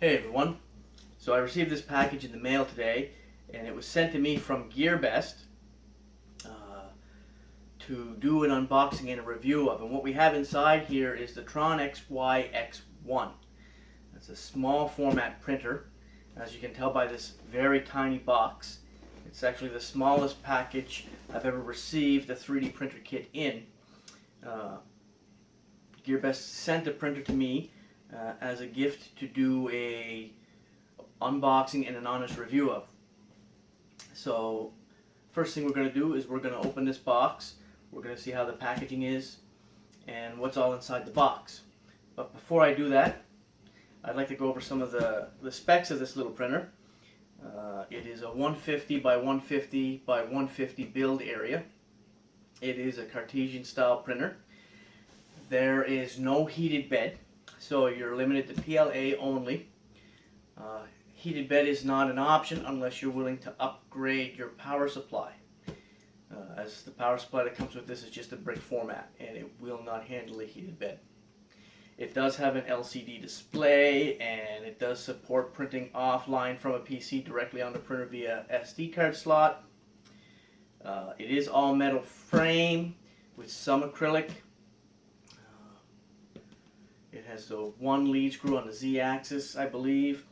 Hey everyone, so I received this package in the mail today and it was sent to me from Gearbest to do an unboxing and a review of. And what we have inside here is the Tronxy X1. It's a small format printer, as you can tell by this very tiny box. It's actually the smallest package I've ever received a 3D printer kit in. Gearbest sent a printer to me as a gift to do a unboxing and an honest review of. So first thing we're going to do is we're going to open this box. We're going to see how the packaging is and what's all inside the box. But before I do that, I'd like to go over some of the specs of this little printer. It is a 150 by 150 by 150 build area. It is a Cartesian style printer. There is no heated bed, so you're limited to PLA only. Heated bed is not an option unless you're willing to upgrade your power supply, as the power supply that comes with this is just a brick format and it will not handle a heated bed. It does have an LCD display and it does support printing offline from a PC directly on the printer via SD card slot. It is all metal frame with some acrylic. It has the one lead screw on the Z-axis, I believe.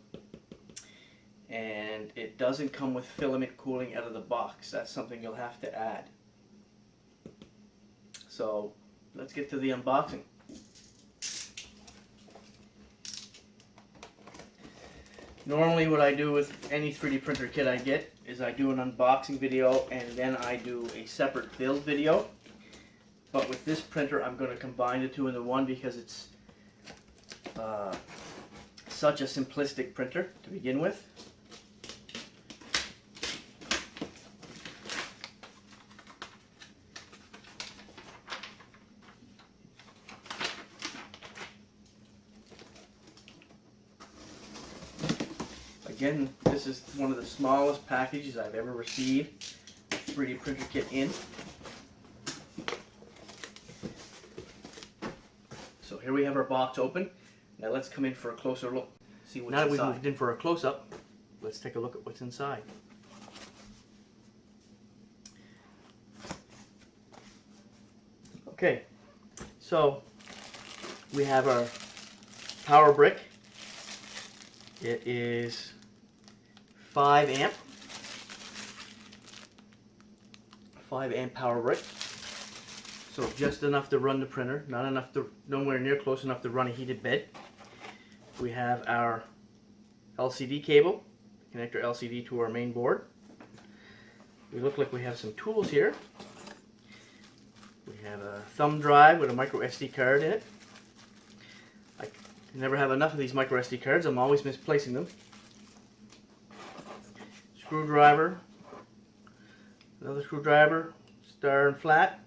And it doesn't come with filament cooling out of the box. That's something you'll have to add. So let's get to the unboxing. Normally what I do with any 3D printer kit I get is I do an unboxing video and then I do a separate build video. But with this printer I'm going to combine the two into one because it's such a simplistic printer to begin with. Again, this is one of the smallest packages I've ever received a 3D printer kit in. So here we have our box open. Now let's come in for a closer look. See what's inside. Now that we've moved in for a close-up, let's take a look at what's inside. Okay, so we have our power brick. It is 5 amp power brick, so just enough to run the printer, not enough to, nowhere near close enough to run a heated bed. We have our LCD cable, connect our LCD to our main board. We look like we have some tools here. We have a thumb drive with a micro SD card in it. I never have enough of these micro SD cards, I'm always misplacing them. Screwdriver, another screwdriver, star and flat.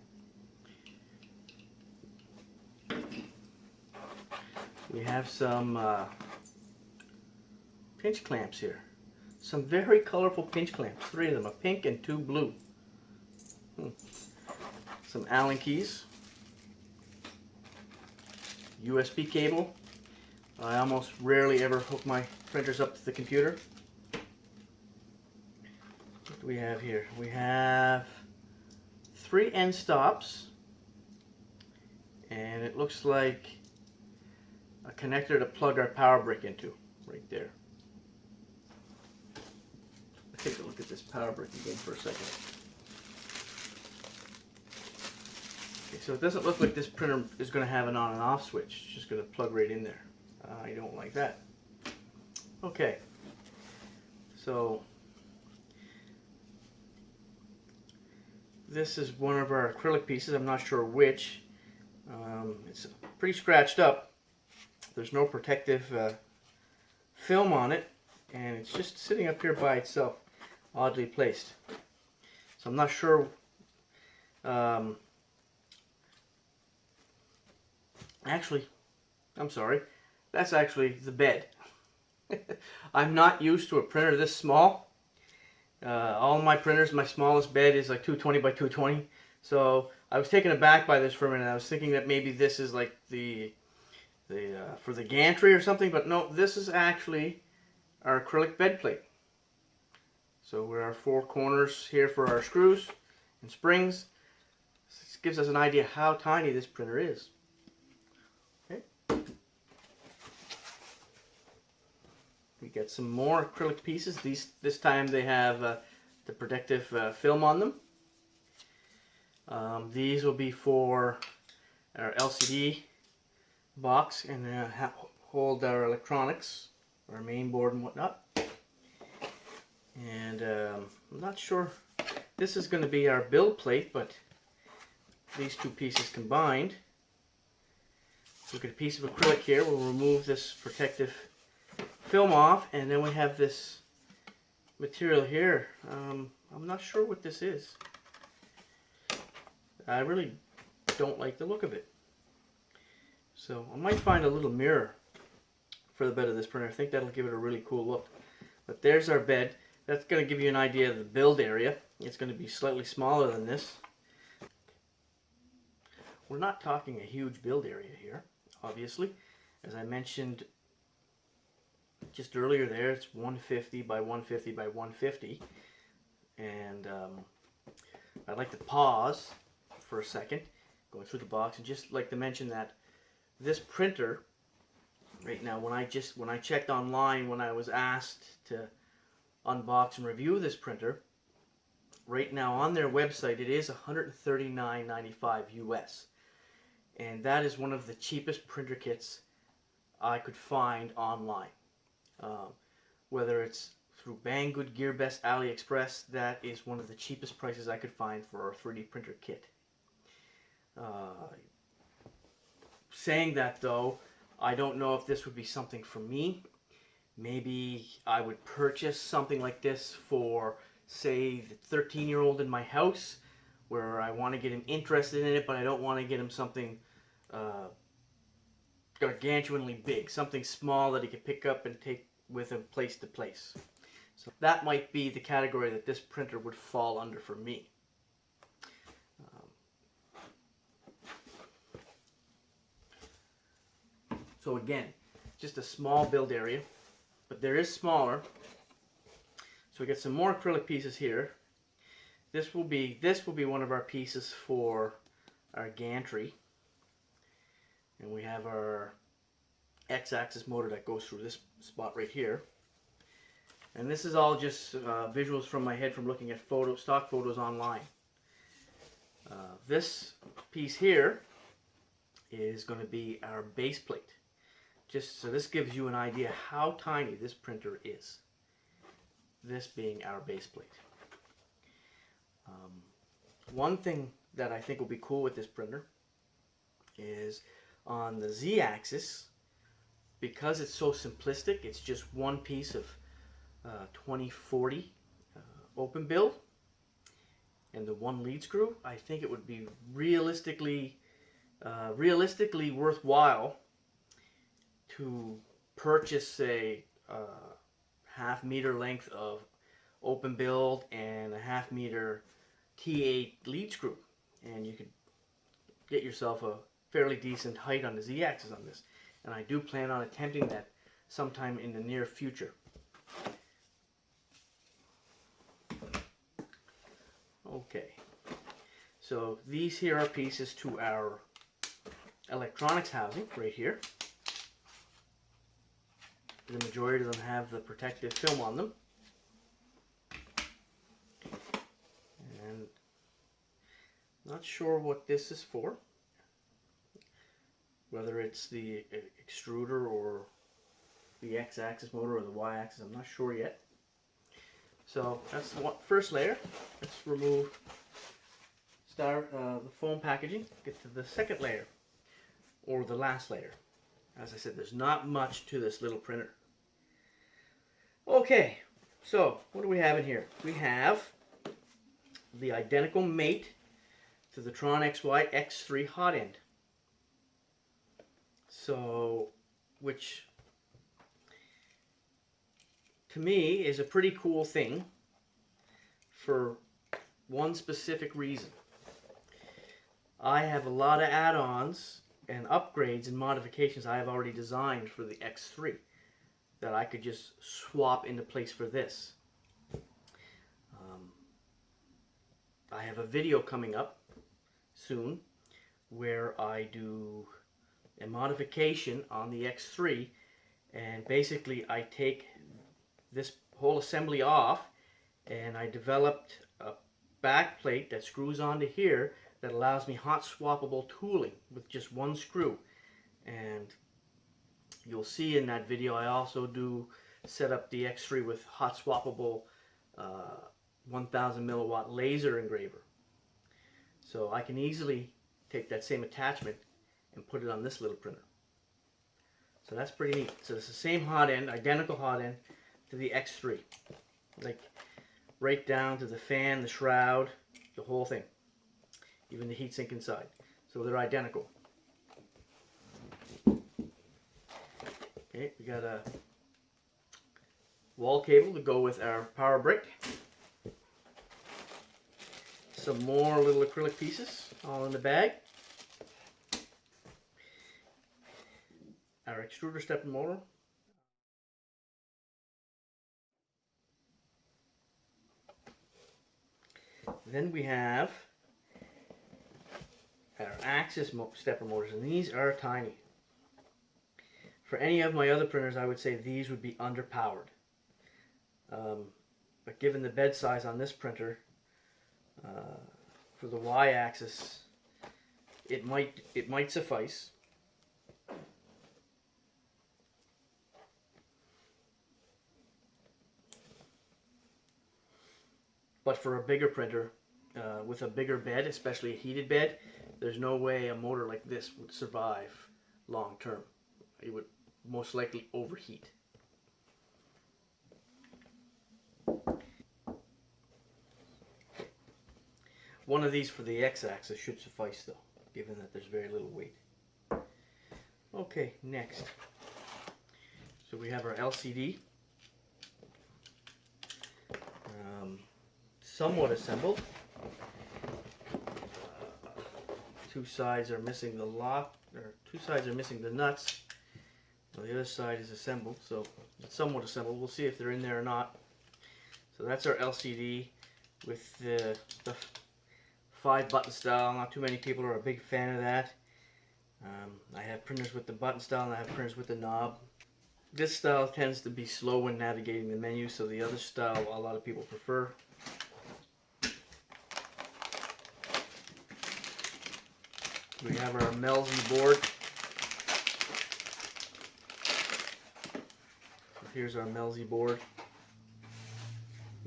We have some pinch clamps here. Some very colorful pinch clamps, 3 of them, a pink and 2 blue. Some Allen keys. USB cable. I almost rarely ever hook my printers up to the computer. What do we have here? We have 3 end stops, and it looks like a connector to plug our power brick into, right there. Let's take a look at this power brick again for a second. Okay, so it doesn't look like this printer is going to have an on and off switch. It's just going to plug right in there. I don't like that. Okay, so this is one of our acrylic pieces. I'm not sure which. It's pretty scratched up. There's no protective film on it, and it's just sitting up here by itself, oddly placed. So I'm not sure. Actually, I'm sorry. That's actually the bed. I'm not used to a printer this small. All my printers, my smallest bed is like 220 by 220. So I was taken aback by this for a minute. I was thinking that maybe this is like the for the gantry or something, but no, this is actually our acrylic bed plate. So we're our 4 corners here for our screws and springs. This gives us an idea how tiny this printer is. Okay. We get some more acrylic pieces. This time they have the protective film on them. These will be for our LCD box and hold our electronics, our main board and whatnot. And I'm not sure, this is going to be our build plate, but these 2 pieces combined. So we've got a piece of acrylic here. We'll remove this protective film off, and then we have this material here. I'm not sure what this is. I really don't like the look of it. So I might find a little mirror for the bed of this printer. I think that'll give it a really cool look. But there's our bed. That's going to give you an idea of the build area. It's going to be slightly smaller than this. We're not talking a huge build area here, obviously. As I mentioned just earlier there, it's 150 by 150 by 150. And I'd like to pause for a second, going through the box, and just like to mention that this printer, right now, when I checked online, when I was asked to unbox and review this printer, right now on their website it is $139.95 US, and that is one of the cheapest printer kits I could find online. Whether it's through Banggood, Gearbest, AliExpress, that is one of the cheapest prices I could find for a 3D printer kit. Saying that though, I don't know if this would be something for me. Maybe I would purchase something like this for, say, the 13-year-old in my house, where I want to get him interested in it, but I don't want to get him something gargantuanly big, something small that he could pick up and take with him place to place. So that might be the category that this printer would fall under for me. So again, just a small build area, but there is smaller. So we get some more acrylic pieces here. This will be one of our pieces for our gantry, and we have our X-axis motor that goes through this spot right here. And this is all just visuals from my head from looking at stock photos online. This piece here is going to be our base plate. Just so this gives you an idea how tiny this printer is. This being our base plate. One thing that I think will be cool with this printer is on the Z-axis, because it's so simplistic, it's just one piece of 2040 open build and the one lead screw. I think it would be realistically worthwhile to purchase a half meter length of open build and a half meter T8 lead screw, and you could get yourself a fairly decent height on the Z-axis on this, and I do plan on attempting that sometime in the near future. Okay, so these here are pieces to our electronics housing right here. The majority of them have the protective film on them. And not sure what this is for. Whether it's the extruder or the X-axis motor or the Y-axis, I'm not sure yet. So that's the first layer. Let's remove the foam packaging. Get to the second layer, or the last layer. As I said, there's not much to this little printer. Okay, so what do we have in here? We have the identical mate to the Tronxy X1 hot end. So, which to me is a pretty cool thing for one specific reason. I have a lot of add-ons and upgrades and modifications I have already designed for the X3 that I could just swap into place for this. I have a video coming up soon where I do a modification on the X3, and basically I take this whole assembly off and I developed a back plate that screws onto here that allows me hot swappable tooling with just one screw. And you'll see in that video I also do set up the X3 with hot swappable 1000 milliwatt laser engraver. So I can easily take that same attachment and put it on this little printer. So that's pretty neat. So it's the same hot end, identical hot end to the X3. Like right down to the fan, the shroud, the whole thing. Even the heatsink inside. So they're identical. Okay, we got a wall cable to go with our power brick. Some more little acrylic pieces all in the bag. Our extruder stepper motor. Then we have our axis stepper motors, and these are tiny. For any of my other printers, I would say these would be underpowered. But given the bed size on this printer, for the y-axis, it might suffice. But for a bigger printer, with a bigger bed, especially a heated bed, there's no way a motor like this would survive long term. It would most likely overheat. One of these for the x-axis should suffice though, given that there's very little weight. Okay, next. So we have our LCD. Somewhat assembled. Two sides are missing the lock, or two sides are missing the nuts. Well, the other side is assembled, so it's somewhat assembled. We'll see if they're in there or not. So that's our LCD with the 5-button style. Not too many people are a big fan of that. I have printers with the button style and I have printers with the knob. This style tends to be slow when navigating the menu, so the other style a lot of people prefer. We have our Melzi board. So here's our Melzi board.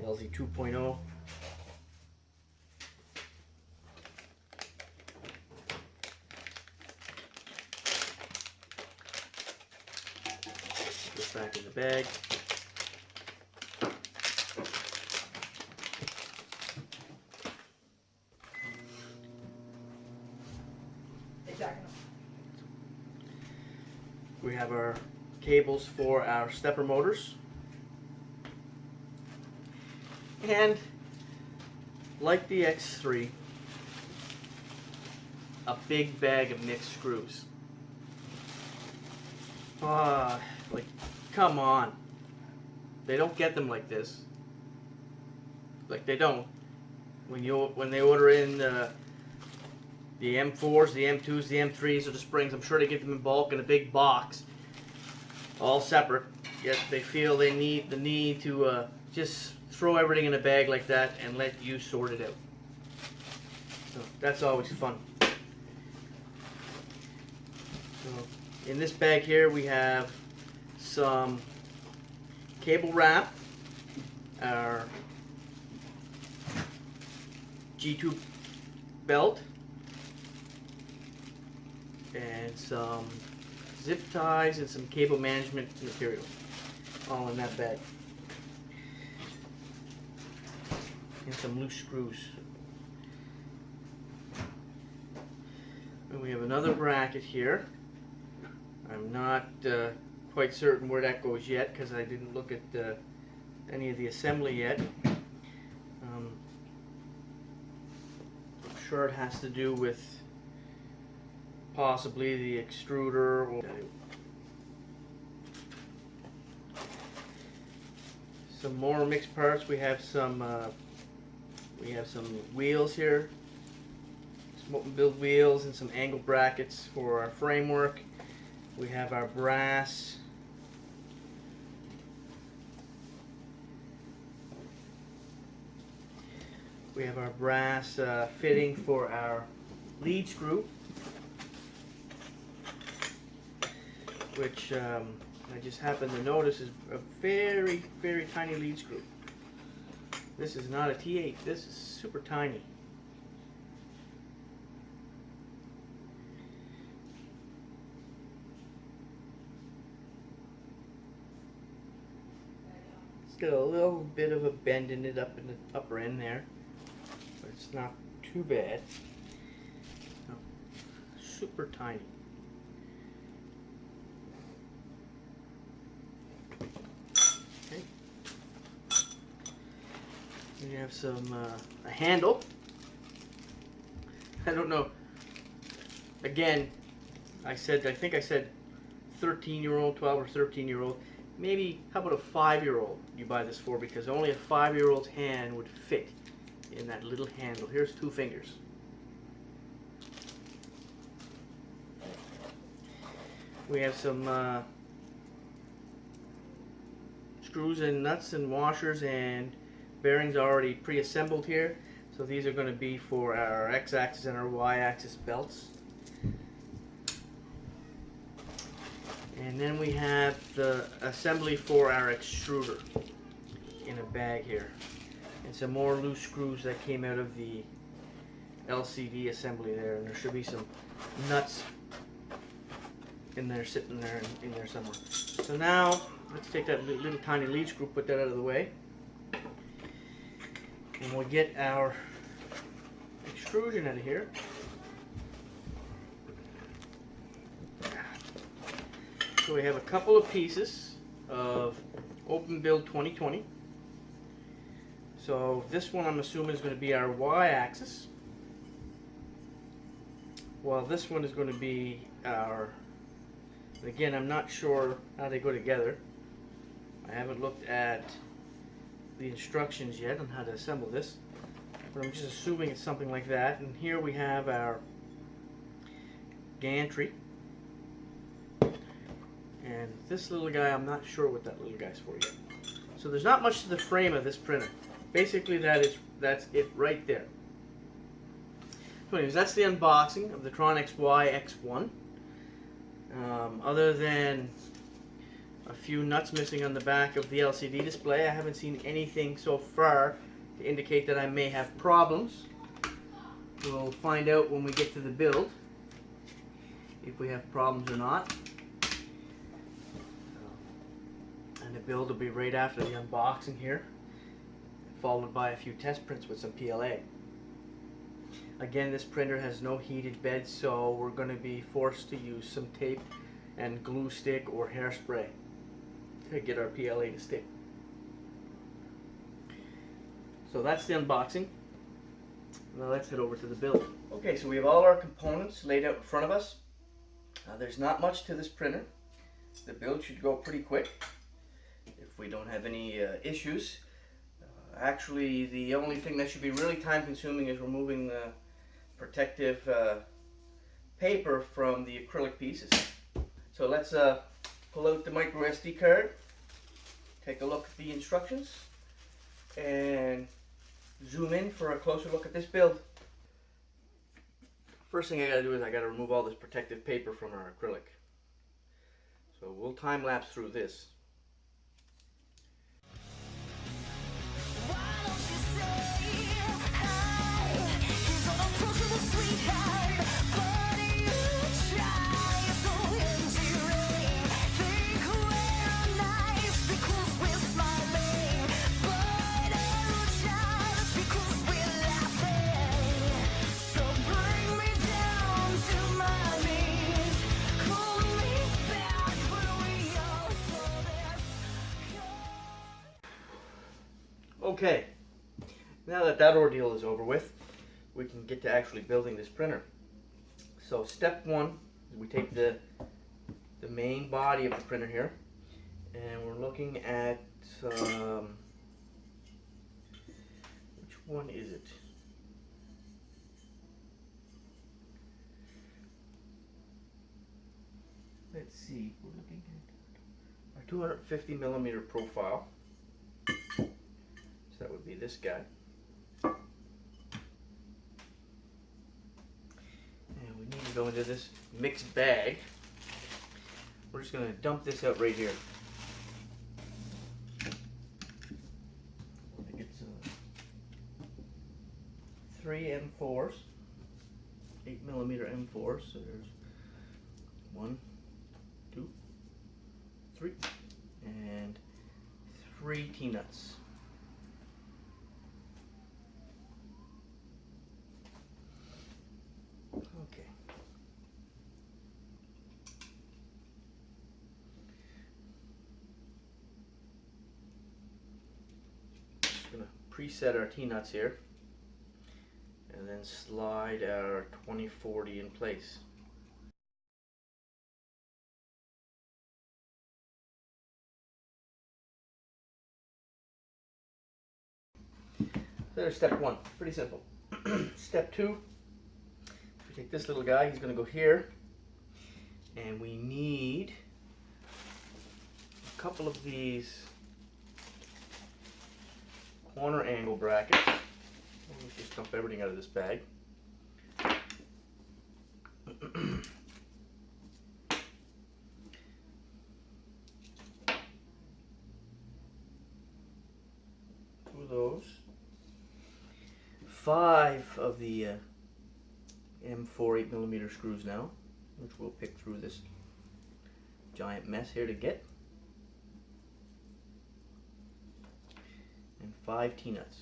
Melzi 2.0. Put this back in the bag. We have our cables for our stepper motors. And like the X3, a big bag of mixed screws. Like, come on. They don't get them like this. Like, they don't. When they order in the M4s, the M2s, the M3s, or the springs, I'm sure they get them in bulk in a big box, all separate. Yet they feel they need the need to just throw everything in a bag like that and let you sort it out. So that's always fun. So in this bag here we have some cable wrap, our G2 belt, and some zip ties and some cable management material, all in that bag. And some loose screws. And we have another bracket here. I'm not quite certain where that goes yet because I didn't look at any of the assembly yet. I'm sure it has to do with possibly the extruder. Some more mixed parts. We have some wheels here, some open build wheels and some angle brackets for our framework. We have our brass. We have our brass fitting for our lead screw, which I just happened to notice is a very, very tiny lead screw. This is not a T8, this is super tiny. It's got a little bit of a bend in it up in the upper end there, but it's not too bad. No, super tiny. Okay. We have some a handle. I don't know. Again, I think I said 13-year-old, 12 or 13-year-old. Maybe, how about a 5-year-old you buy this for, because only a 5-year-old's hand would fit in that little handle. Here's 2 fingers. We have some screws and nuts and washers and bearings already pre-assembled here. So these are going to be for our x-axis and our y-axis belts. And then we have the assembly for our extruder in a bag here. And some more loose screws that came out of the LCD assembly there. And there should be some nuts in there, sitting there in there somewhere. So now, let's take that little tiny lead screw, put that out of the way. And we'll get our extrusion out of here. So we have a couple of pieces of open build 2020. So this one I'm assuming is going to be our y-axis, while this one is going to be our, again I'm not sure how they go together. I haven't looked at the instructions yet on how to assemble this, but I'm just assuming it's something like that. And here we have our gantry. And this little guy, I'm not sure what that little guy's for yet. So there's not much to the frame of this printer. Basically that's it right there. So anyways, that's the unboxing of the Tronxy X1. Other than a few nuts missing on the back of the LCD display, I haven't seen anything so far to indicate that I may have problems. We'll find out when we get to the build if we have problems or not. And the build will be right after the unboxing here, followed by a few test prints with some PLA. Again, this printer has no heated bed, so we're going to be forced to use some tape and glue stick or hairspray to get our PLA to stick. So that's the unboxing. Now let's head over to the build. Okay, so we have all our components laid out in front of us. There's not much to this printer. The build should go pretty quick if we don't have any issues. Actually, the only thing that should be really time consuming is removing the protective paper from the acrylic pieces. So let's pull out the micro SD card, take a look at the instructions, and zoom in for a closer look at this build. First thing I gotta do is I gotta remove all this protective paper from our acrylic. So we'll time lapse through this. Okay, now that that ordeal is over with, we can get to actually building this printer. So step one We take the main body of the printer here, and we're looking at which one is it? Let's see, we're looking at our 250 millimeter profile. So that would be this guy. And we need to go into this mixed bag. We're just going to dump this out right here. I think it's 3 M4s, 8 millimeter M4s. So there's 1, 2, 3, and 3 T-nuts. Okay. Just gonna preset our T-nuts here, and then slide our 2040 in place. There's step 1, pretty simple. Step 2, we take this little guy, he's going to go here, and we need a couple of these corner angle brackets. Let's just dump everything out of this bag. Two of those. 5 of the M4 8 millimeter screws now, which we'll pick through this giant mess here to get. And 5 T-nuts.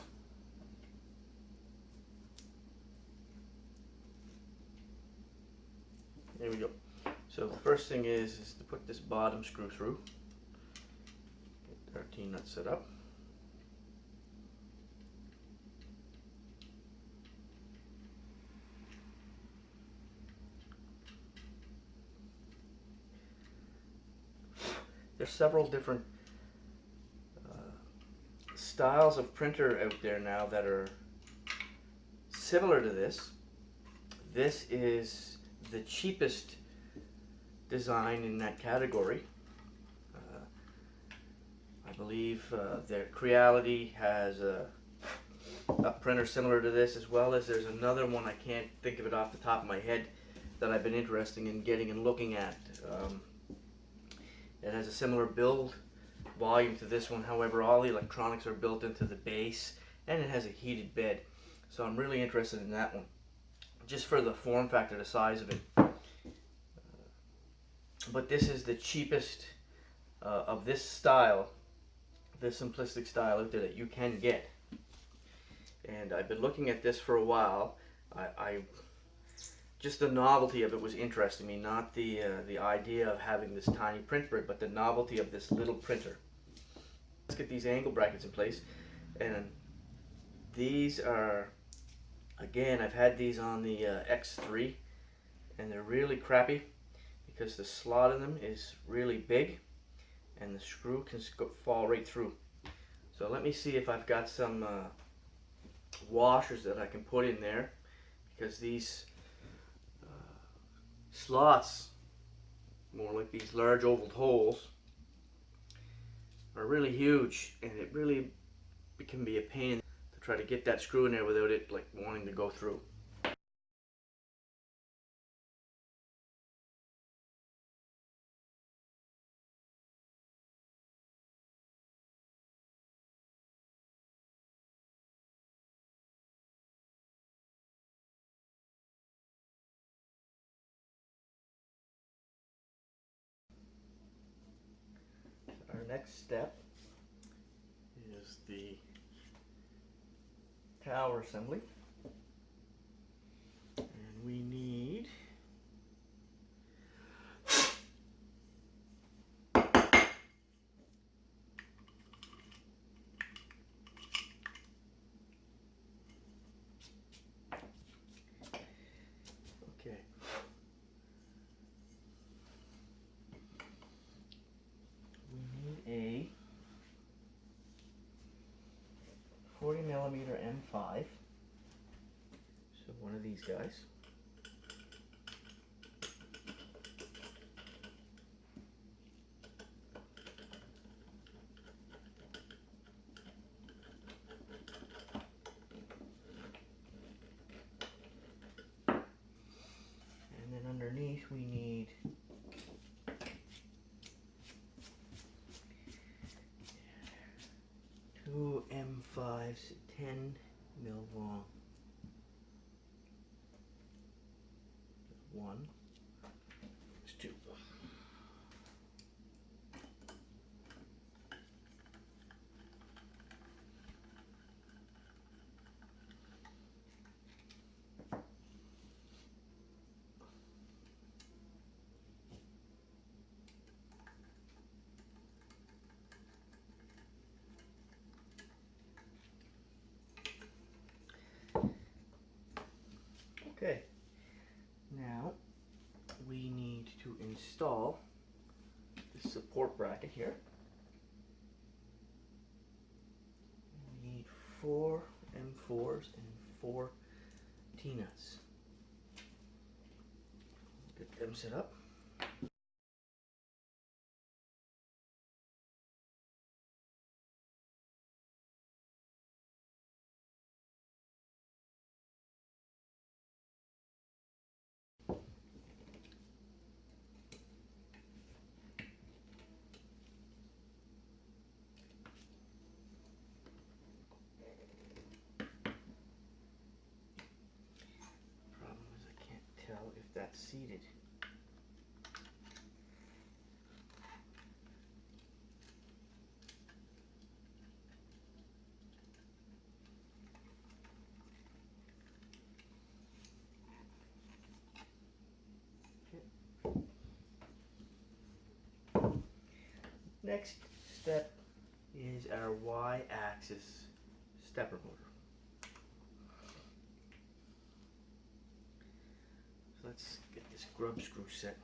There we go. So the first thing is to put this bottom screw through. Get our T-nut set up. There's several different styles of printer out there now that are similar to this. This is the cheapest design in that category. I believe their Creality has a printer similar to this, as well as there's another one, I can't think of it off the top of my head, that I've been interested in getting and looking at. It has a similar build volume to this one, however all the electronics are built into the base, and it has a heated bed. So I'm really interested in that one, just for the form factor, the size of it. But this is the cheapest of this style, this simplistic style out there that you can get. And I've been looking at this for a while. Just the novelty of it was interesting me, not the idea of having this tiny printer, but the novelty of this little printer. Let's get these angle brackets in place, and these are, again, I've had these on the X3, and they're really crappy because the slot in them is really big, and the screw can fall right through. So let me see if I've got some washers that I can put in there, because these slots, more like these large oval holes, are really huge, and it really can be a pain to try to get that screw in there without it like wanting to go through. Our next step is the tower assembly, and we need 40mm M5. So one of these guys. And then underneath we need two M5s, 10 mil long. One. There's two. Okay, now we need to install the support bracket here. We need 4 M4s and 4 T-nuts. Get them set up. Problem is I can't tell if that's seated. Next step is our Y-axis stepper motor. So let's get this grub screw set.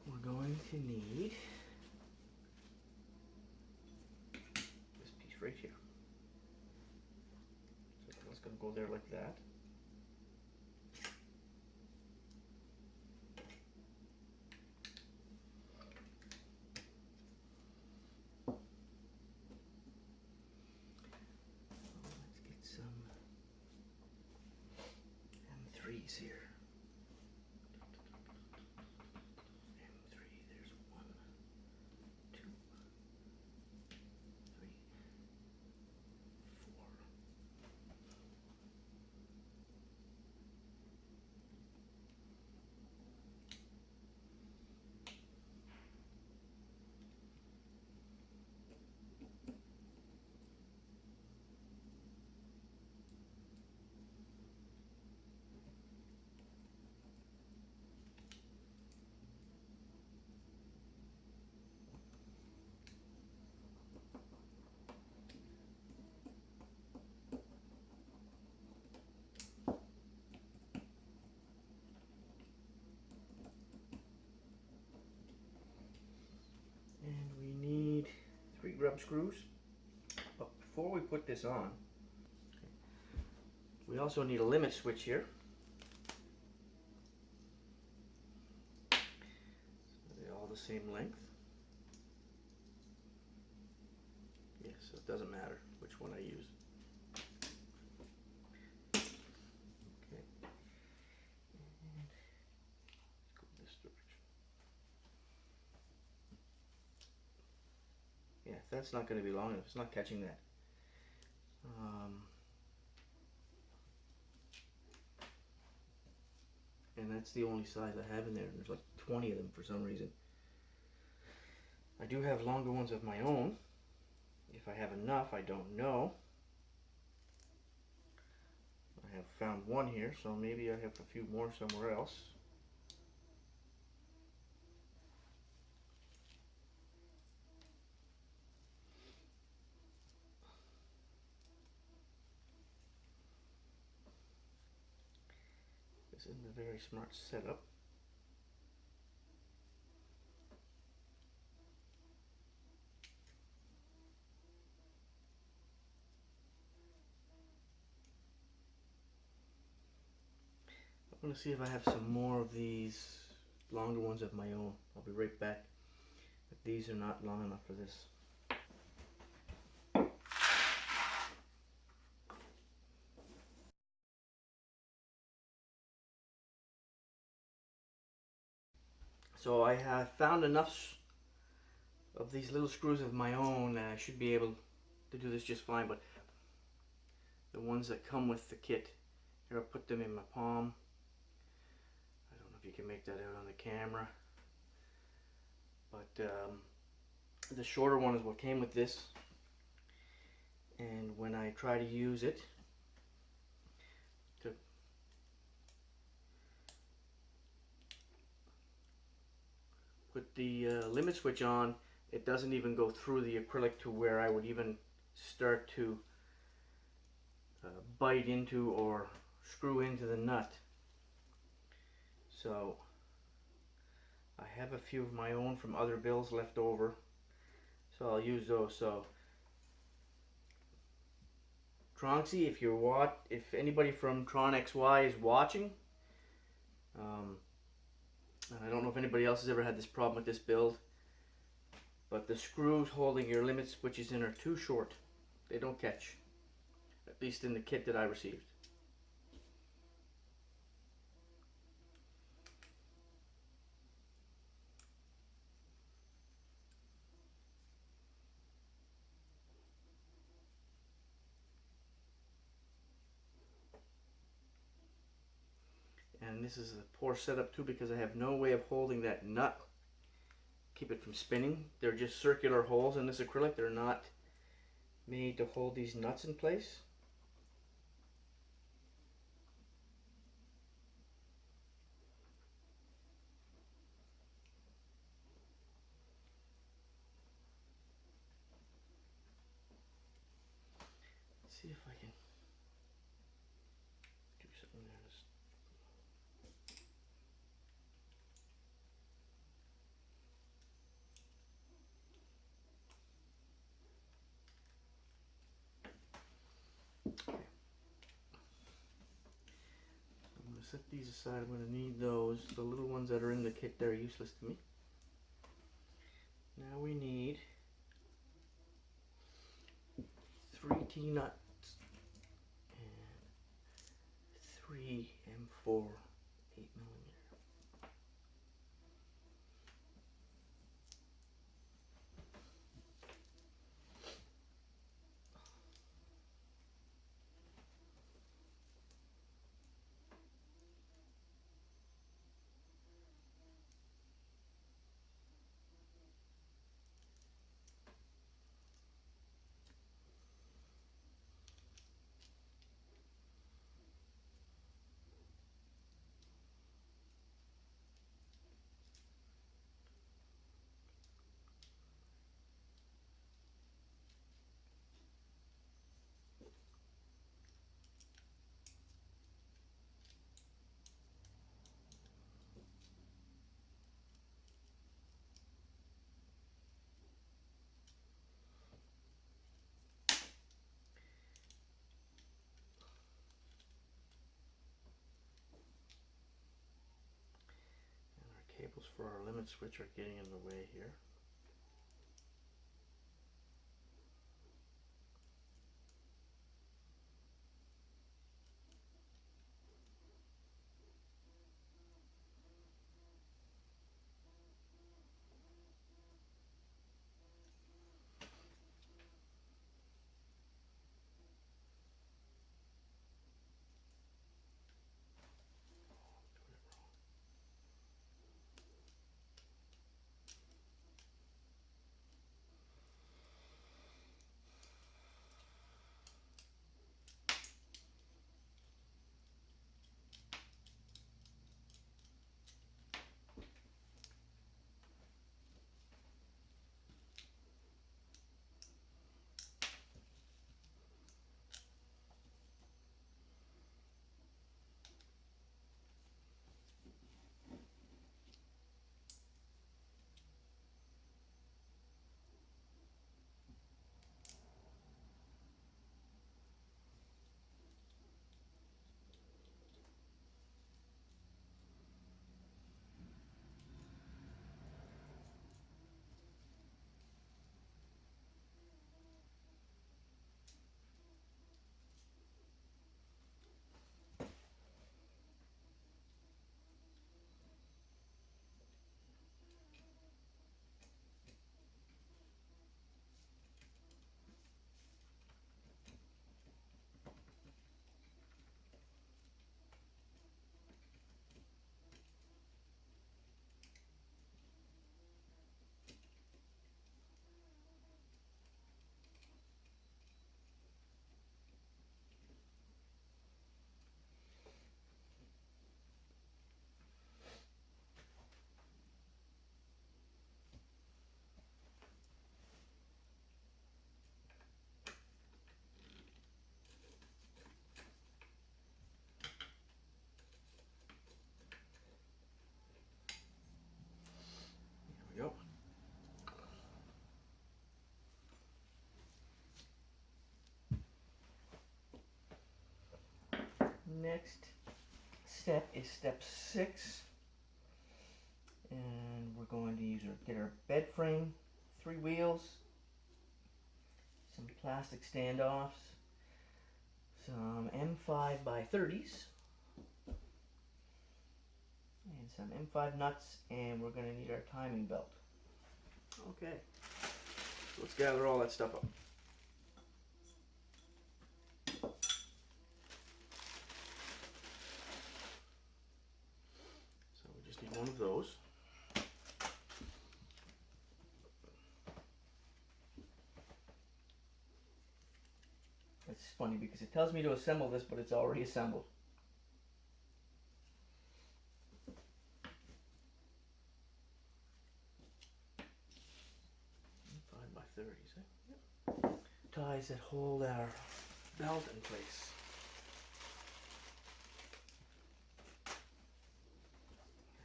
We're going to need this piece right here. So it's going to go there like that. Let's get some M3s here. M3, there's 1, 2, 3, 4. And we need 3 grub screws. But before we put this on, we also need a limit switch here. They're all the same length. Yes, so it doesn't matter which one I use. Okay. And let's go this direction. Yeah, that's not going to be long enough. It's not catching that. And that's the only size I have in there. There's like 20 of them for some reason. I do have longer ones of my own. If I have enough, I don't know. I I have found one here, so maybe I have a few more somewhere else. This isn't a very smart setup. I'm going to see if I have some more of these longer ones of my own. I'll be right back. But these are not long enough for this. So I have found enough of these little screws of my own that I should be able to do this just fine, but the ones that come with the kit, here I'll put them in my palm. I don't know if you can make that out on the camera, but the shorter one is what came with this, and when I try to use it to put the limit switch on, it doesn't even go through the acrylic to where I would even start to bite into or screw into the nut. So I have a few of my own from other builds left over, so I'll use those. So Tronxy, if anybody from Tron XY is watching, I don't know if anybody else has ever had this problem with this build, but the screws holding your limit switches in are too short. They don't catch, at least in the kit that I received. And this is a poor setup too, because I have no way of holding that nut, keep it from spinning. They're just circular holes in this acrylic. They're not made to hold these nuts in place. Let's see if I can do something there. I'm going to set these aside. I'm going to need those. The little ones that are in the kit, they're useless to me. Now we need 3 T-nuts and 3 M4 8mm. Cables for our limit switch are getting in the way here. next step is step 6, and we're going to get our bed frame, 3 wheels, some plastic standoffs, some M5 by 30s, and some M5 nuts, and we're going to need our timing belt. Okay, so let's gather all that stuff up. So we just need one of those. It's funny because it tells me to assemble this, but it's already assembled. 5 by 30s, eh? Yep. Ties that hold our belt in place.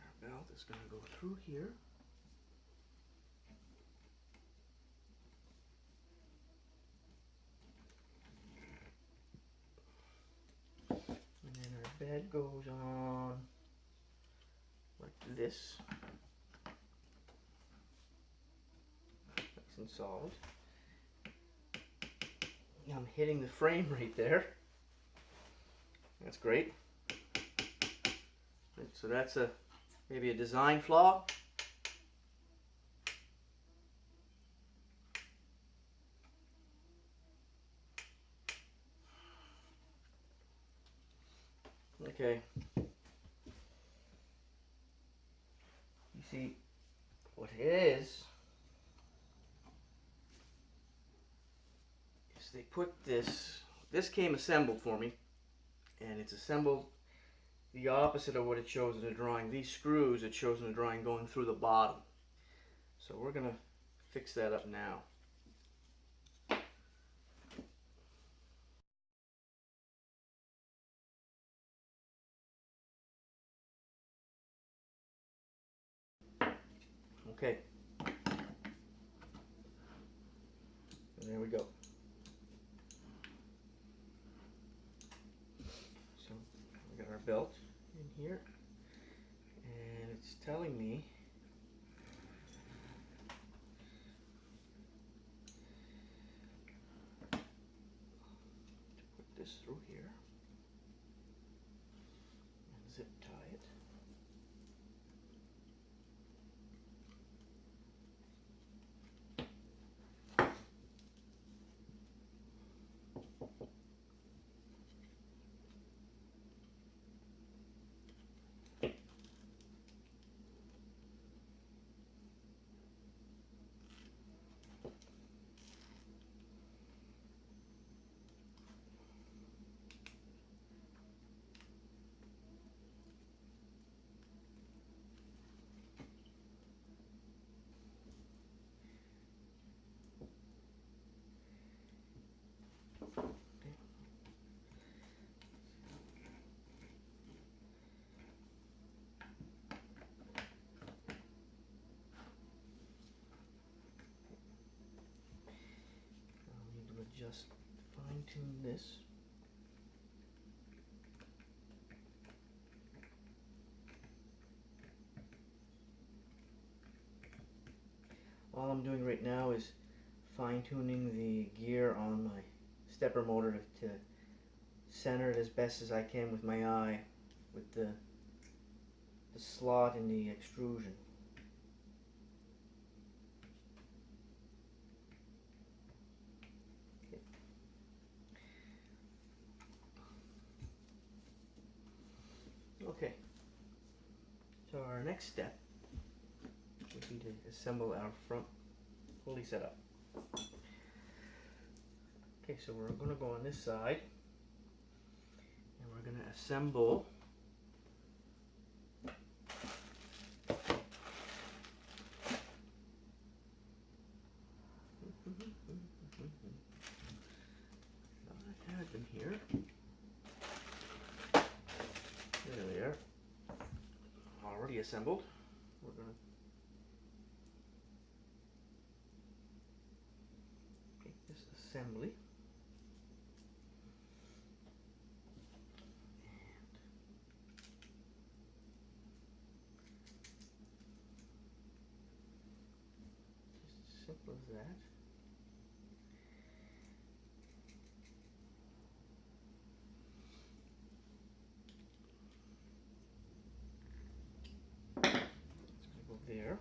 Our belt is going to go through here. And then our bed goes on like this. Nice and solid. I'm hitting the frame right there. That's great. So that's maybe a design flaw. Okay. You see, what it is they put this came assembled for me, and it's assembled the opposite of what it shows in the drawing. These screws, it shows in the drawing, going through the bottom. So we're going to fix that up now. Okay. And there we go. So we got our belt in here, and it's telling me to put this through here and zip tie it. Just fine-tune this. All I'm doing right now is fine-tuning the gear on my stepper motor to center it as best as I can with my eye, with the slot in the extrusion. Okay, so our next step would be to assemble our front pulley setup. Okay, so we're going to go on this side, and we're going to assemble I had them here. There they are, already assembled. We're going to take this assembly Close that. It's going to go there.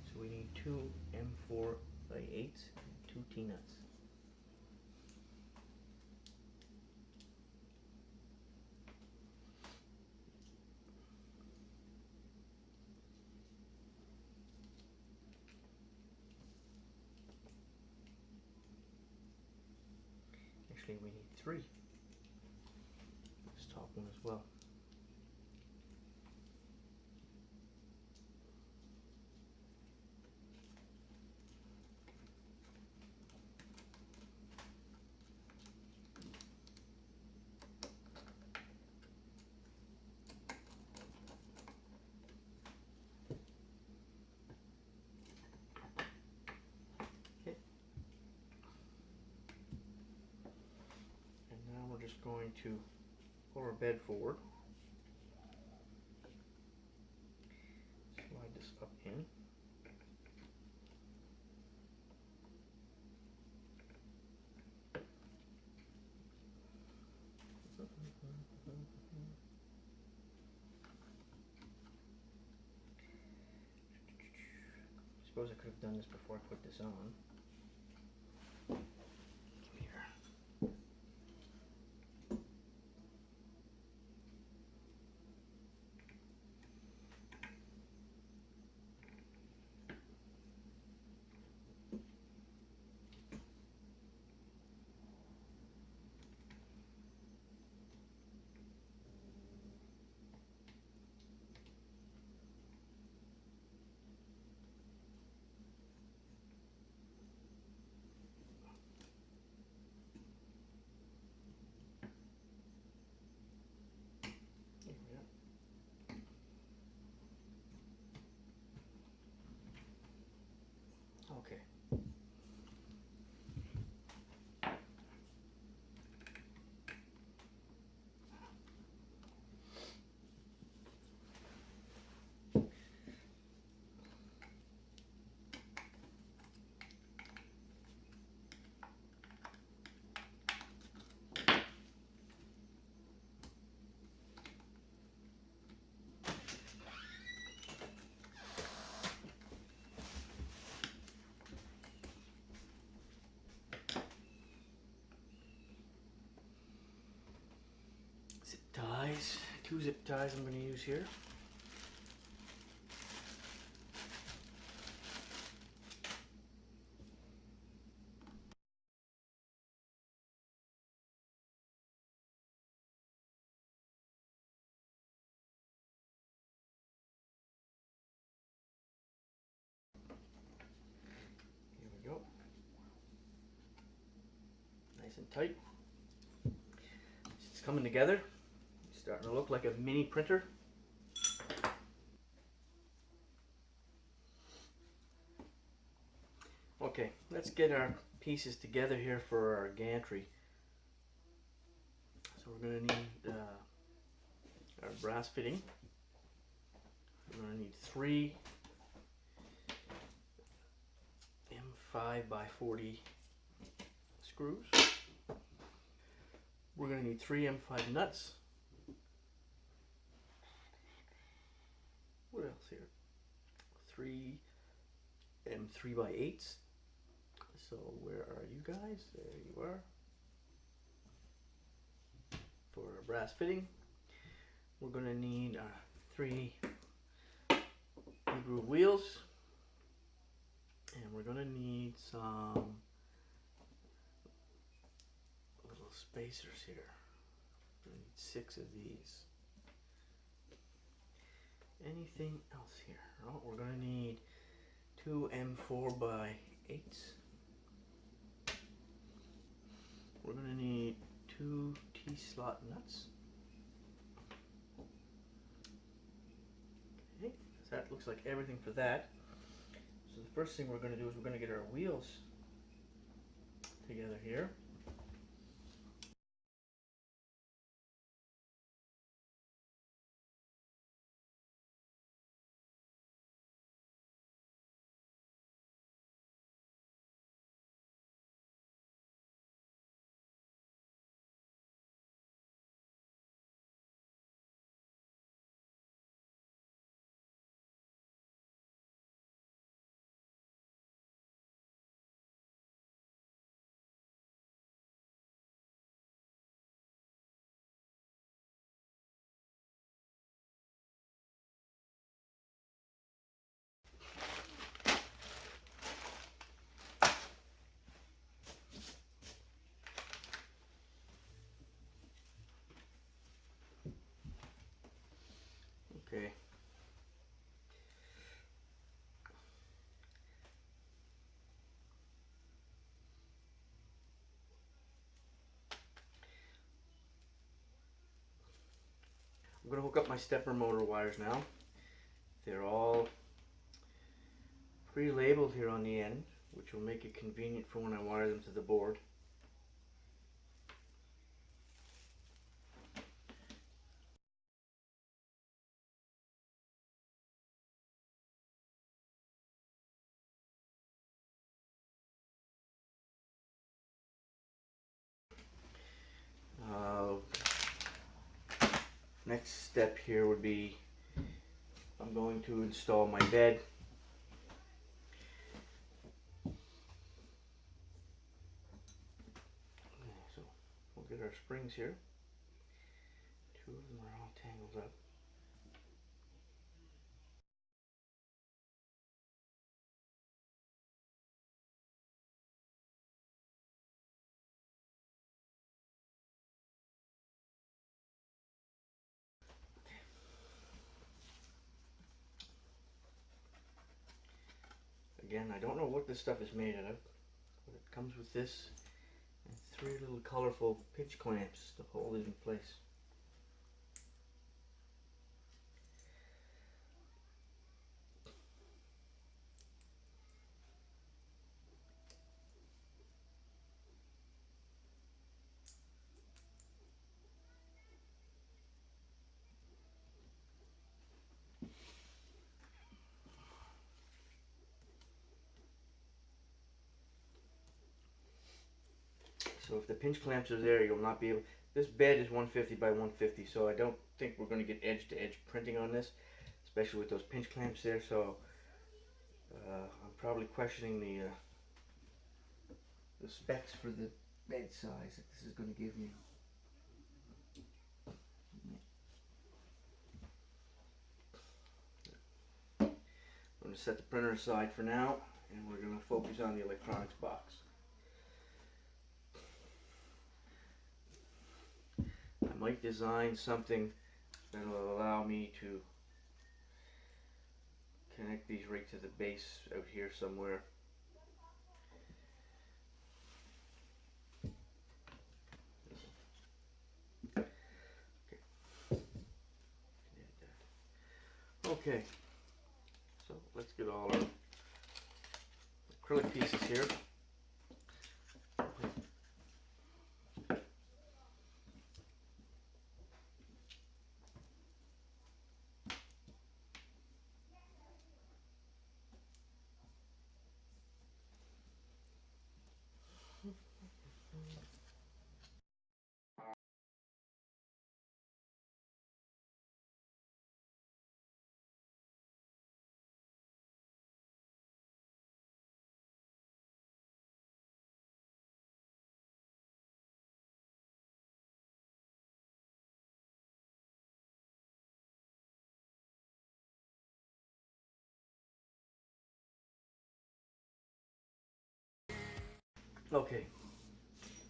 So we need two M4x8, two T-nuts. Actually, we need three. This top one as well. Okay. And now we're just going to pull our bed forward. Slide this up in. I suppose I could have done this before I put this on. Come here. Okay. Zip ties, two zip ties I'm going to use here. Here we go. Nice and tight. It's coming together. It's starting to look like a mini printer. Okay, let's get our pieces together here for our gantry. So we're going to need our brass fitting. We're going to need 3 M5x40 screws. We're going to need 3 M5 nuts. What else here? 3 M3x8s. So where are you guys? There you are. For our brass fitting, we're going to need 3 groove wheels, and we're going to need some little spacers here. We're going to need 6 of these. Anything else here? Oh, we're going to need 2 M4x8s. We're going to need 2 T-slot nuts. Okay, so that looks like everything for that. So the first thing we're going to do is we're going to get our wheels together here. Okay. I'm going to hook up my stepper motor wires now. They're all pre-labeled here on the end, which will make it convenient for when I wire them to the board. Next step here would be I'm going to install my bed. So we'll get our springs here. Two of them are all tangled up. Again, I don't know what this stuff is made out of, but it comes with this and 3 little colorful pinch clamps to hold it in place. So if the pinch clamps are there, you'll not be able. This bed is 150 by 150, so I don't think we're going to get edge to edge printing on this, especially with those pinch clamps there. So I'm probably questioning the specs for the bed size that this is going to give me. I'm going to set the printer aside for now, and we're going to focus on the electronics box. I might design something that will allow me to connect these right to the base out here somewhere. Okay, so let's get all our acrylic pieces here. Okay,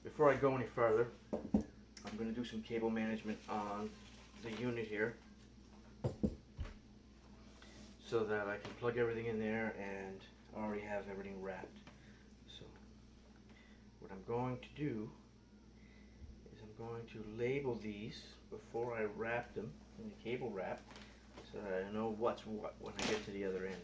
before I go any further, I'm going to do some cable management on the unit here so that I can plug everything in there and already have everything wrapped. So what I'm going to do is I'm going to label these before I wrap them in the cable wrap so that I know what's what when I get to the other end.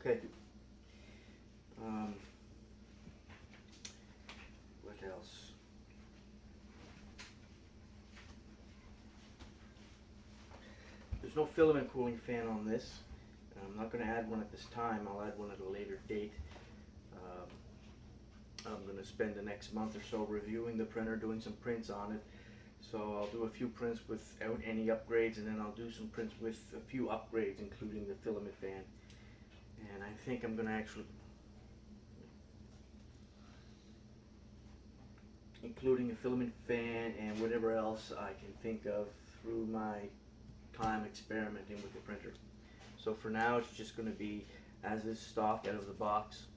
Okay. What else? There's no filament cooling fan on this. I'm not going to add one at this time. I'll add one at a later date. I'm going to spend the next month or so reviewing the printer, doing some prints on it. So I'll do a few prints without any upgrades, and then I'll do some prints with a few upgrades, including the filament fan. And I think I'm going to actually, including a filament fan and whatever else I can think of through my time experimenting with the printer. So for now it's just going to be as is stock out of the box,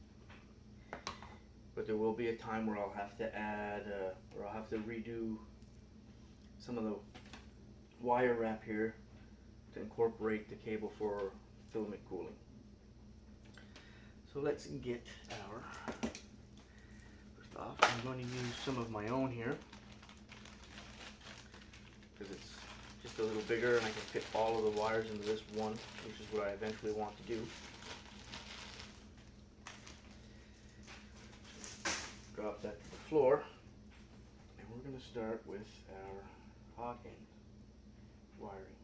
but there will be a time where I'll have to add or I'll have to redo some of the wire wrap here to incorporate the cable for filament cooling. So let's get our, first off I'm going to use some of my own here because it's just a little bigger and I can fit all of the wires into this one, which is what I eventually want to do. Drop that to the floor, and we're going to start with our hot end wiring.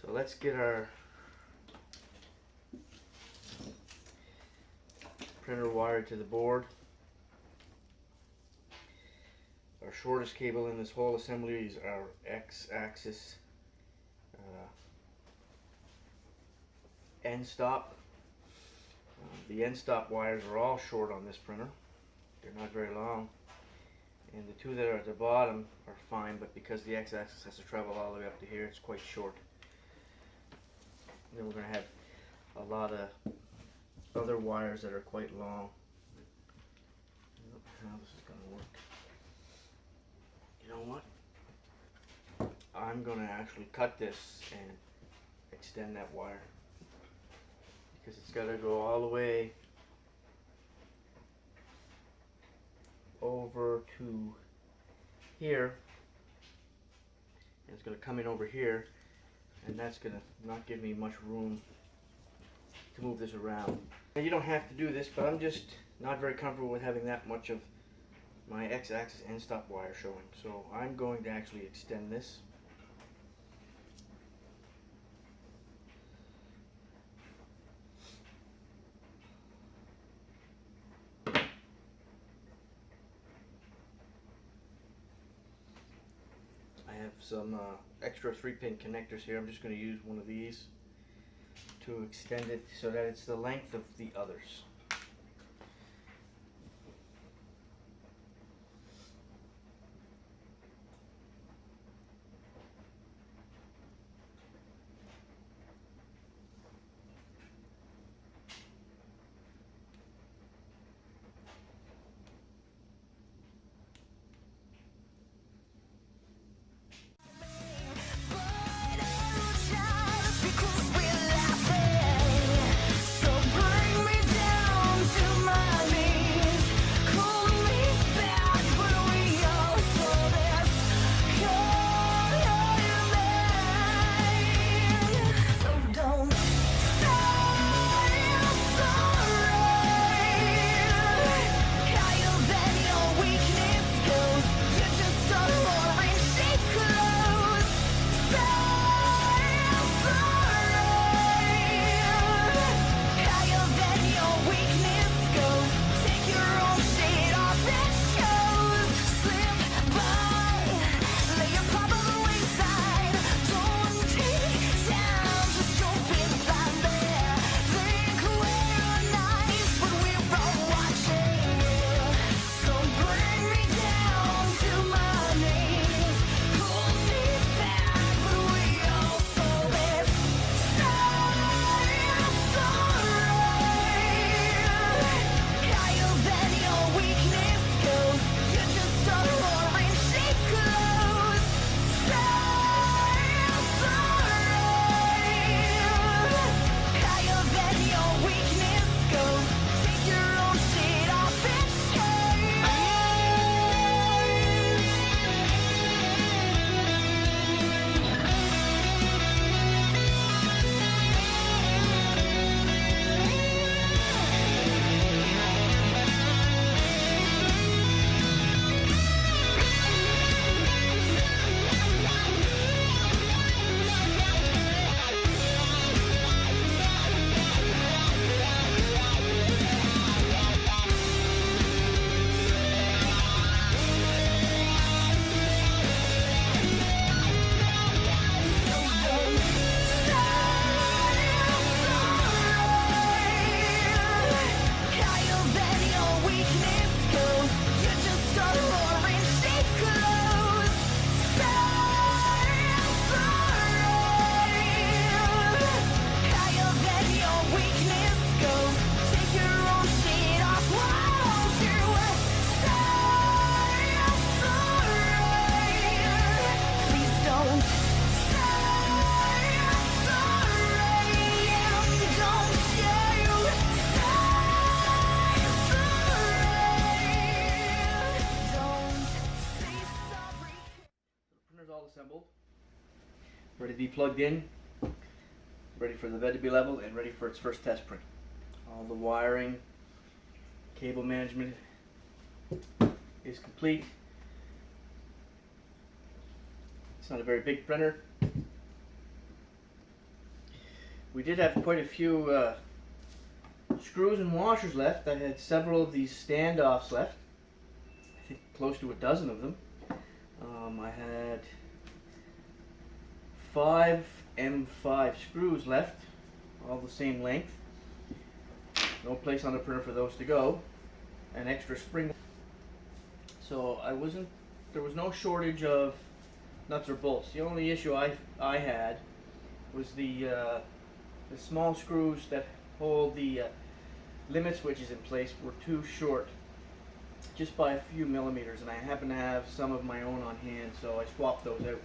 So let's get our printer wired to the board. Our shortest cable in this whole assembly is our X-axis end stop. The end stop wires are all short on this printer. They're not very long. And the two that are at the bottom are fine, but because the X-axis has to travel all the way up to here, it's quite short. Then we're going to have a lot of other wires that are quite long. I don't know how this is going to work. You know what? I'm going to actually cut this and extend that wire, because it's got to go all the way over to here, and it's going to come in over here, and that's going to not give me much room to move this around. Now, you don't have to do this, but I'm just not very comfortable with having that much of my X-axis end stop wire showing, so I'm going to actually extend this. I have some extra 3-pin connectors here. I'm just going to use one of these to extend it so that it's the length of the others. ready to be plugged in, ready for the bed to be leveled, and ready for its first test print. All the wiring, cable management is complete. It's not a very big printer. We did have quite a few screws and washers left. I had several of these standoffs left. I think close to a dozen of them. I had 5 M5 screws left, all the same length. No place on the printer for those to go. An extra spring. So there was no shortage of nuts or bolts. The only issue I had was the small screws that hold the limit switches in place were too short, just by a few millimeters, and I happen to have some of my own on hand, so I swapped those out.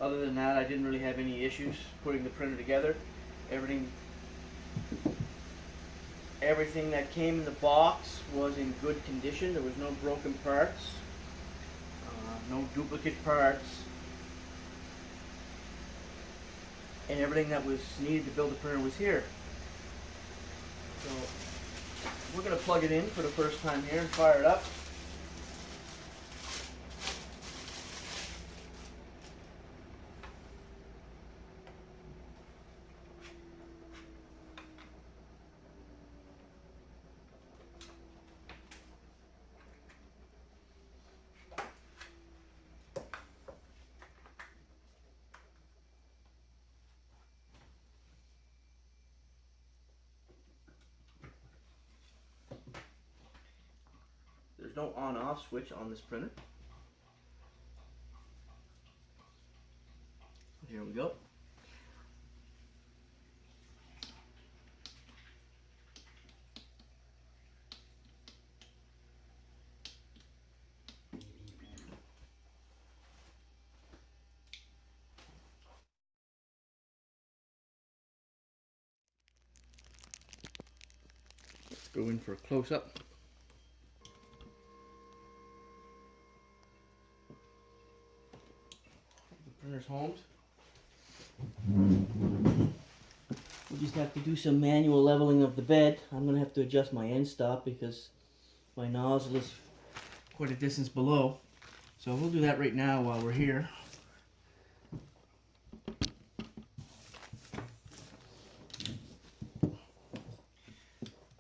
Other than that, I didn't really have any issues putting the printer together. Everything that came in the box was in good condition. There was no broken parts, no duplicate parts, and everything that was needed to build the printer was here. So we're going to plug it in for the first time here and fire it up. There's no on-off switch on this printer. Here we go. Let's go in for a close-up. Printer's homed. We just have to do some manual leveling of the bed. I'm going to have to adjust my end stop because my nozzle is quite a distance below. So we'll do that right now while we're here.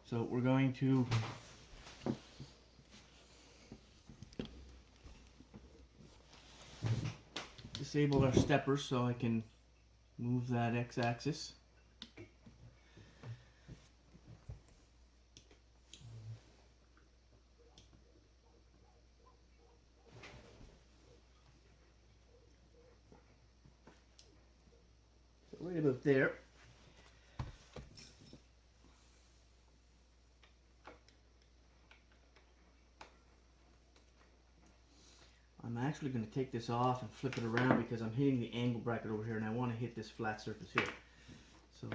So we're going to disable our steppers so I can move that x-axis. So right about there. I'm actually going to take this off and flip it around because I'm hitting the angle bracket over here and I want to hit this flat surface here. So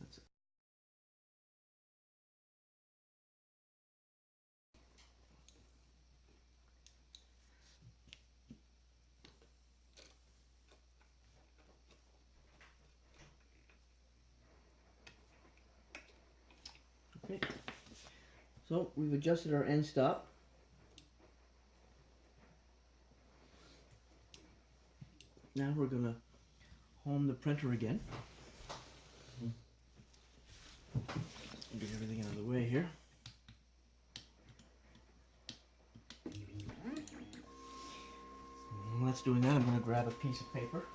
that's okay. So we've adjusted our end stop. Now we're going to home the printer again. Get everything out of the way here. And while that's doing that, I'm going to grab a piece of paper.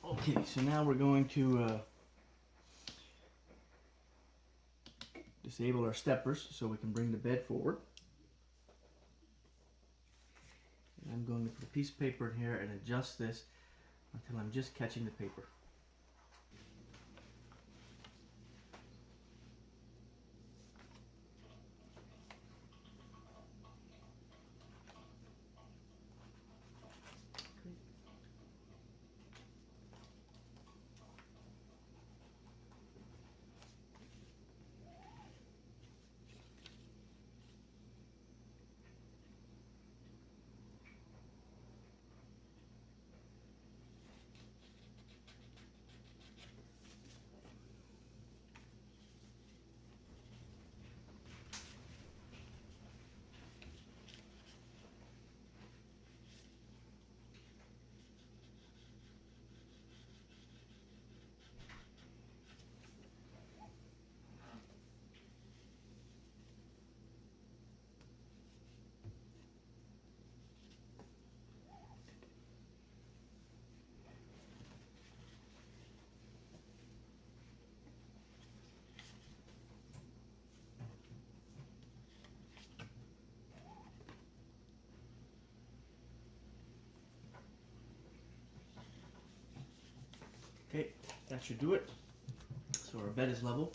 Okay, so now we're going to disable our steppers so we can bring the bed forward. And I'm going to put a piece of paper in here and adjust this until I'm just catching the paper. Okay, that should do it. So our bed is level.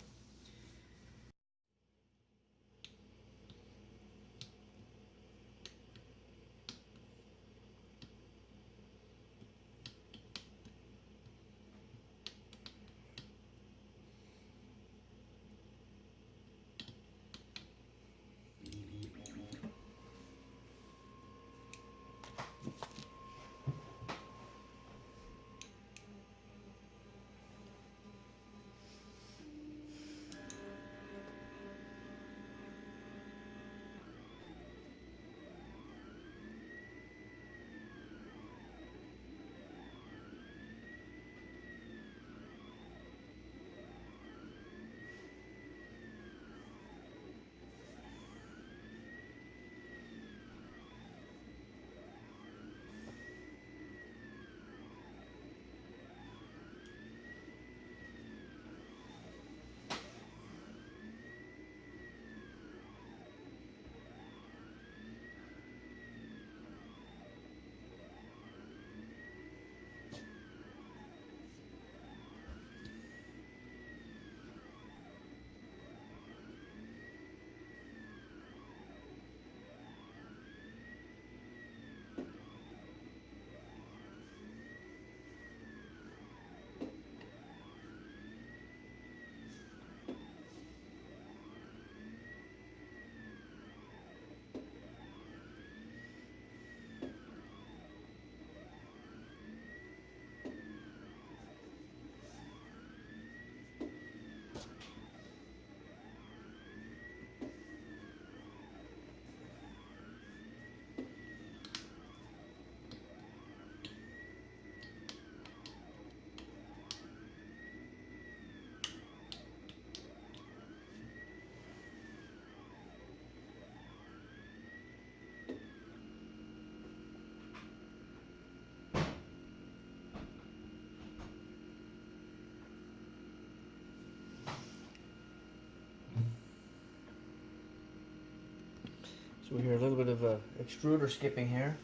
So we hear a little bit of extruder skipping here.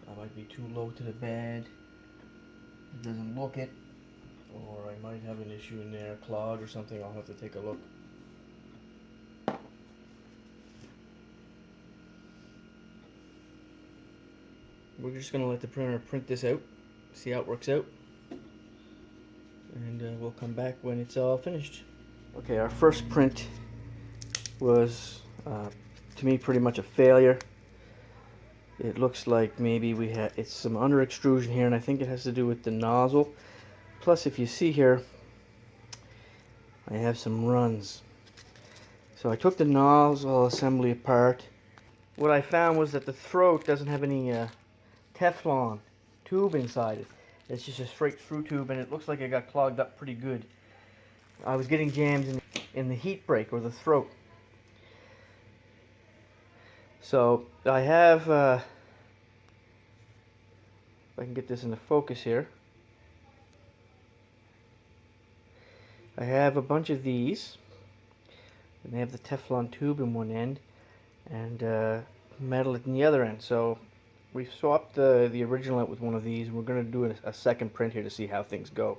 I might be too low to the bed. It doesn't look it. Or I might have an issue in there, clog or something. I'll have to take a look. We're just going to let the printer print this out, see how it works out. And we'll come back when it's all finished. Okay, our first print was, to me, pretty much a failure. It looks like maybe it's some under extrusion here, and I think it has to do with the nozzle. Plus, if you see here, I have some runs. So I took the nozzle assembly apart. What I found was that the throat doesn't have any Teflon tube inside it. It's just a straight through tube, and it looks like it got clogged up pretty good. I was getting jams in the heat break or the throat. So I have, if I can get this into focus here, I have a bunch of these, and they have the Teflon tube in one end and metal at the other end. So we swapped the original out with one of these, and we're going to do a second print here to see how things go.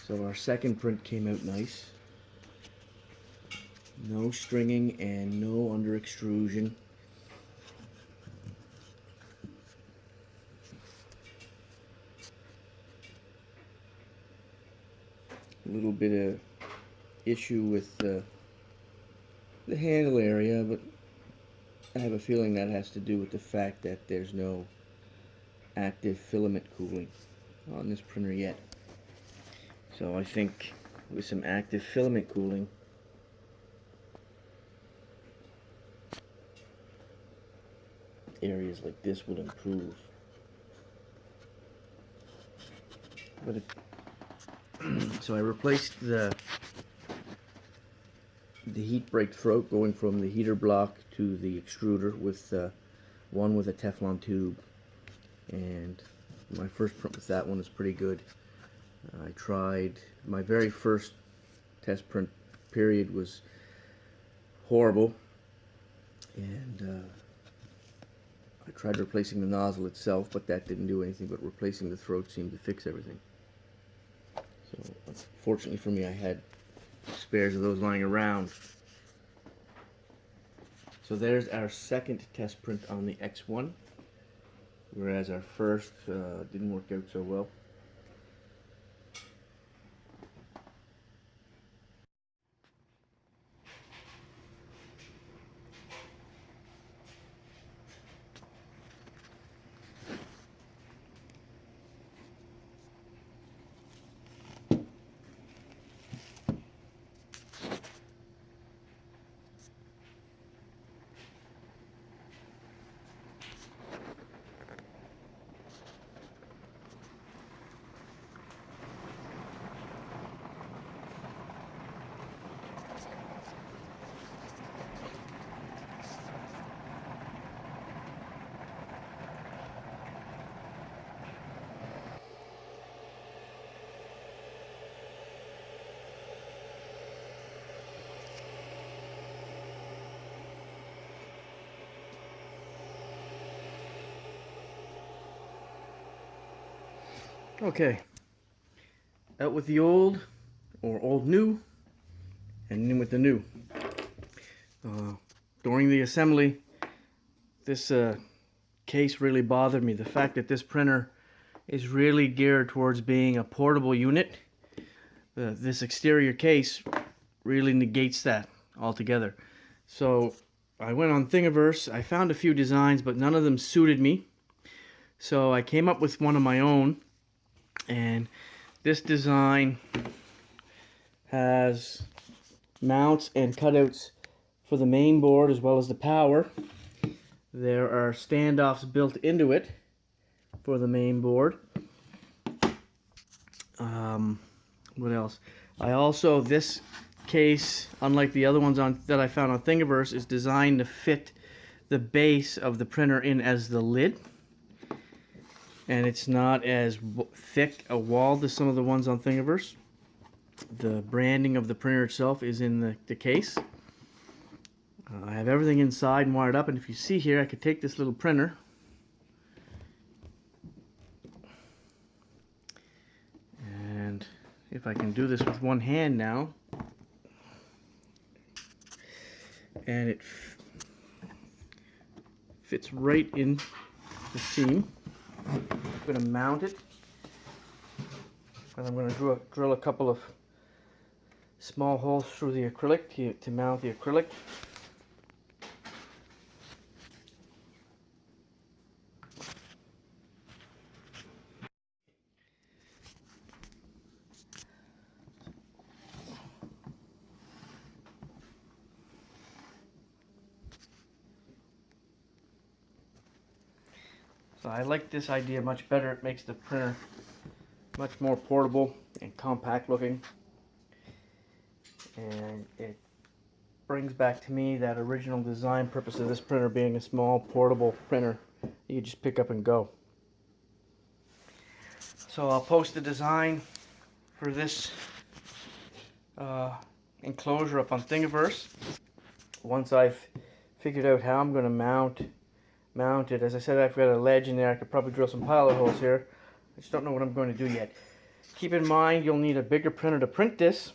So our second print came out nice. No stringing and no under extrusion. A little bit of issue with the handle area, but I have a feeling that has to do with the fact that there's no active filament cooling on this printer yet. So I think with some active filament cooling, areas like this would improve. But so I replaced the heat break throat going from the heater block to the extruder with one with a Teflon tube, and my first print with that one is pretty good. I tried, my very first test print period was horrible, and I tried replacing the nozzle itself, but that didn't do anything, but replacing the throat seemed to fix everything. So fortunately for me, I had spares of those lying around. So there's our second test print on the X1, whereas our first didn't work out so well. Okay, out with the old, or old new, and in with the new. During the assembly, this case really bothered me. The fact that this printer is really geared towards being a portable unit, this exterior case really negates that altogether. So I went on Thingiverse, I found a few designs, but none of them suited me. So I came up with one of my own. And this design has mounts and cutouts for the main board as well as the power. There are standoffs built into it for the main board. What else? This case, unlike the other ones that I found on Thingiverse, is designed to fit the base of the printer in as the lid. And it's not as thick a wall as some of the ones on Thingiverse. The branding of the printer itself is in the case. I have everything inside and wired up, and if you see here, I could take this little printer and if I can do this with one hand now, and it fits right in the seam. I'm going to mount it, and I'm going to drill a couple of small holes through the acrylic to mount the acrylic. So I like this idea much better. It makes the printer much more portable and compact looking, and it brings back to me that original design purpose of this printer being a small portable printer you just pick up and go. So I'll post the design for this enclosure up on Thingiverse once I've figured out how I'm going to mount it. As I said, I've got a ledge in there. I could probably drill some pilot holes here. I just don't know what I'm going to do yet. Keep in mind, you'll need a bigger printer to print this.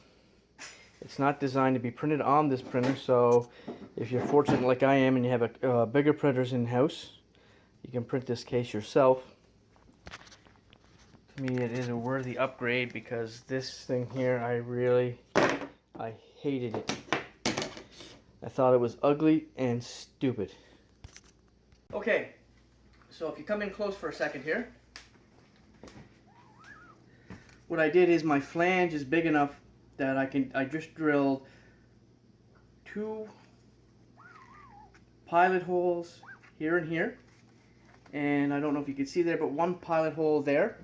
It's not designed to be printed on this printer, so if you're fortunate like I am and you have bigger printers in-house, you can print this case yourself. To me, it is a worthy upgrade because this thing here, I hated it. I thought it was ugly and stupid. Okay, so if you come in close for a second here, what I did is my flange is big enough that I just drilled 2 pilot holes here and here, and I don't know if you can see there, but 1 pilot hole there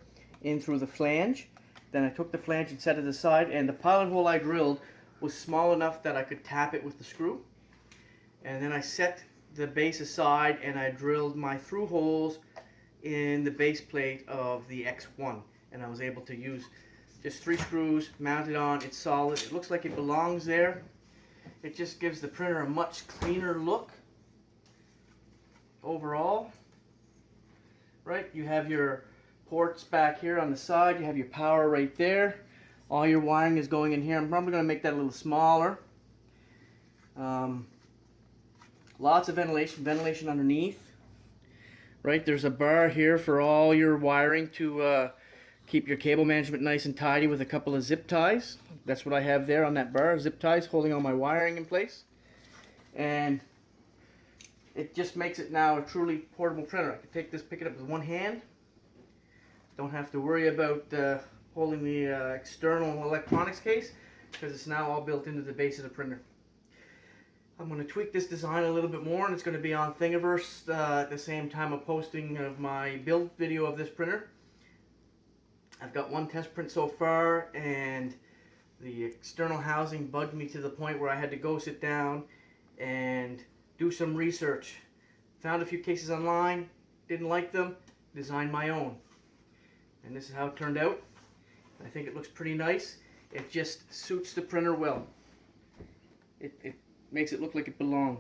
in through the flange. Then I took the flange and set it aside, and the pilot hole I drilled was small enough that I could tap it with the screw. And then I set the base aside and I drilled my through holes in the base plate of the X1, and I was able to use just 3 screws mounted on. It's solid. It looks like it belongs there. It just gives the printer a much cleaner look overall. Right, you have your ports back here on the side, you have your power right there, all your wiring is going in here. I'm probably going to make that a little smaller. Lots of ventilation underneath. Right, there's a bar here for all your wiring to keep your cable management nice and tidy with a couple of zip ties. That's what I have there on that bar, zip ties holding all my wiring in place. And it just makes it now a truly portable printer. I can take this, pick it up with one hand. Don't have to worry about holding the external electronics case, because it's now all built into the base of the printer. I'm going to tweak this design a little bit more, and it's going to be on Thingiverse at the same time of posting of my build video of this printer. I've got 1 test print so far, and the external housing bugged me to the point where I had to go sit down and do some research. Found a few cases online, didn't like them, designed my own. And this is how it turned out. I think it looks pretty nice. It just suits the printer well. It makes it look like it belongs.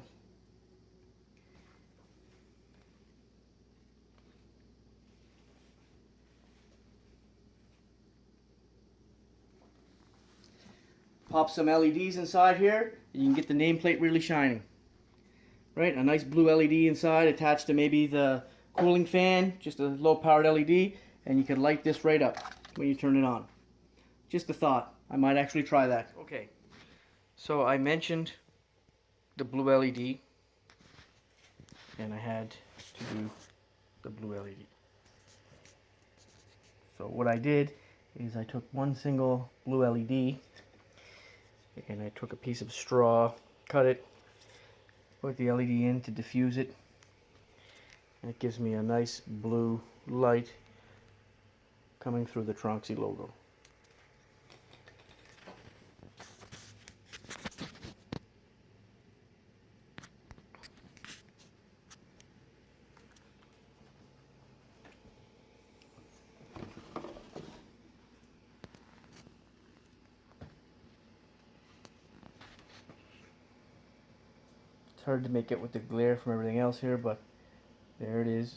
Pop some LEDs inside here, and you can get the nameplate really shining. Right, a nice blue LED inside attached to maybe the cooling fan, just a low powered LED, and you can light this right up when you turn it on. Just a thought, I might actually try that. Okay, so I mentioned the blue LED, and I had to do the blue LED. So what I did is I took 1 single blue LED, and I took a piece of straw, cut it, put the LED in to diffuse it, and it gives me a nice blue light coming through the Tronxy logo. It's hard to make it with the glare from everything else here, but there it is.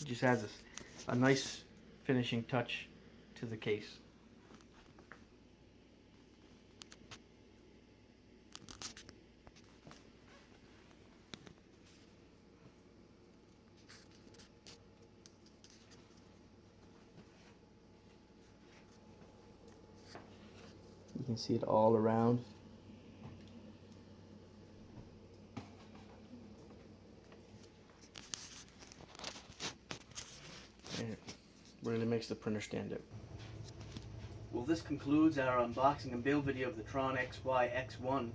It just has a nice finishing touch to the case. You can see it all around. And it really makes the printer stand out. Well, this concludes our unboxing and build video of the Tronxy X1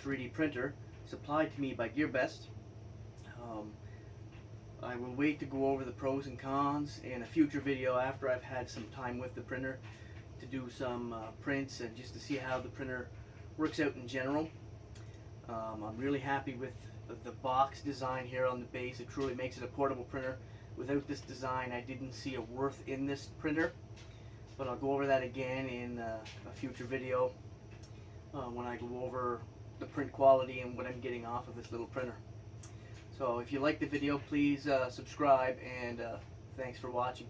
3D printer supplied to me by Gearbest. I will wait to go over the pros and cons in a future video after I've had some time with the printer to do some prints and just to see how the printer works out in general. I'm really happy with the box design here on the base. It truly makes it a portable printer. Without this design, I didn't see a worth in this printer, but I'll go over that again in a future video when I go over the print quality and what I'm getting off of this little printer. So if you like the video, please subscribe, and thanks for watching.